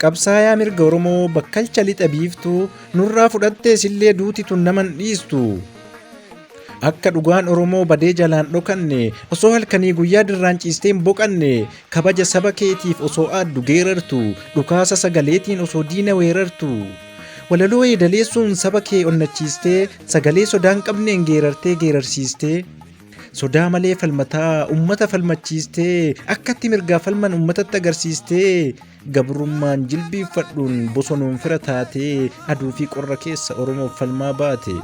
Qabsaayaa mirga Oromoo bakkalcha lixa biiftuu nurraa fudhattee sillee duutitu naman dhiistu. Akka dhugaan Oromoo badee jalaan dhokanne osoo halkanii guyyaa dirraan ciistee hin boqanne kabaja saba keetiif osoo aaddu geerartu dhukaasa sagaleetiin osoo diina weerartu. Walaloo eedaleessuun saba kee onnachiistee sagalee sodaan qabneen geerartee geerarsiistee. Sodaa malee falmataa ummata falmachiistee akkatti mirgaa falman ummatatti agarsiistee gabrummaan jilbiifadhuun bosonuun fira taatee aduu fi qorra keessa Oromoof falmaa baate.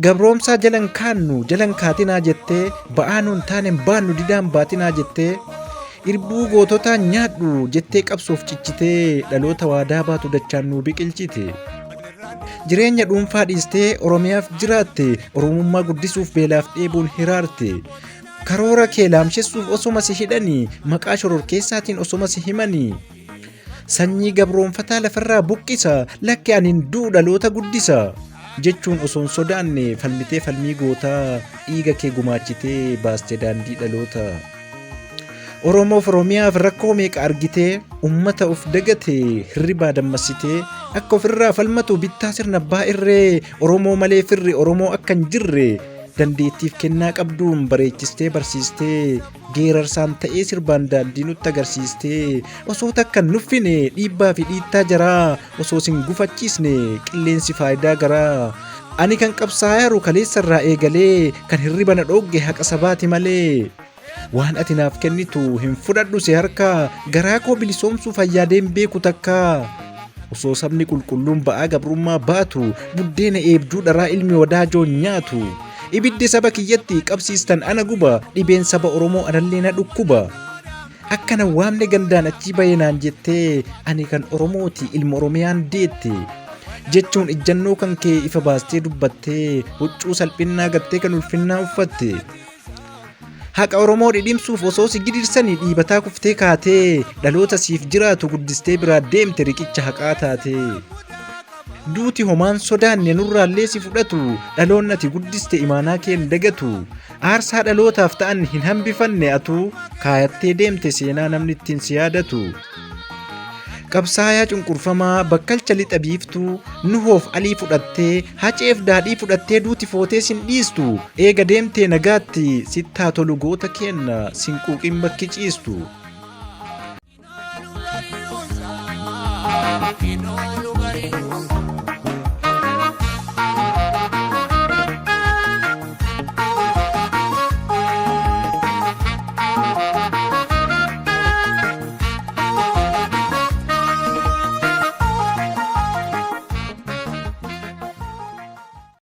Gabroomsaa jalan kaannu jalan kaatinaa jettee ba'aa nuun taanen baannu didaan baatinaa jettee irbuu goototaan nyaadhu jettee qabsoof cichitee dhaloota waadaa baatu dachaan nuu biqilchite. Jireenya dhuunfaa dhiistee Oromiyaaf jiraatte Oromummaa guddisuuf beelaaf dheebuun hiraarte. Karoora kee laamsessuuf osuma si hidhanii maqaa shororkeessaatiin osuma si himanii. Sanyii gabroonfataa lafarraa buqqisa lakke anin duu dhaloota guddisa jechuun osoon sodaanne falmitee falmii gootaa dhiiga kee gumaachitee baaste daandii dhaloota. Oromoof Oromiyaaf rakkoo meeqa argitee ummata of dagate hirribaa dammassitee akka ofirraa falmatu bittaa sirna abbaa irree Oromoo malee firri Oromoo akka hin jirre dandeettiif kennaa qabduun bareechistee barsiistee geerarsaan ta'ee sirbaan daandii nutti agarsiistee osoo takka nuffine dhiibbaa fi dhiittaa jaraa osoo sin gufachiisne qilleensi faayidaa garaa. Ani kan qabsaayaru kaleessarraa eegalee kan hirriba na dhoogge haqa sabaati malee. Waan ati naaf kennitu hin fudhadhu si harkaa garaa koo bilisoomsuu fayyaadeen beeku takkaa. Osoo sabni qulqulluun ba'aa gabrummaa baatu buddeena eebduu dharaa ilmi wadaajoon nyaatu. Ibiddi saba kiyyatti qabsiistan ana guba dhibeen saba Oromoo anallee na dhukkuba. Akkana waamne gandaan achii bayenaan jettee ani kan Oromooti ilma Oromiyaan deette jechuun ijjannoo kan kee ifa baastee dubbattee huccuu salphinnaa gattee kan ulfinnaa uffatte. Haqa Oromoo dhidhimsuuf osoo si gidirsanii dhiibataa kuftee kaatee dhaloota siif jiraatu guddistee biraa deemte riqicha haqaa taate. Duuti homaan sodaanne nurraallee si fudhatu dhaloonni ati guddiste imaanaa kee hin dagatu. Aarsaa dhalootaaf ta'an hin hambifanne atu kaayattee deemte seenaa namni ittiin si yaadatu. Qabsaayaa cunqurfamaa bakkalcha lixa biiftuu nuhoof alii fudhattee haceef daadhii fudhattee duuti footee sin dhiistu eega deemtee nagaatti sittaa tolu goota kenna sin quuqin bakki ciistu.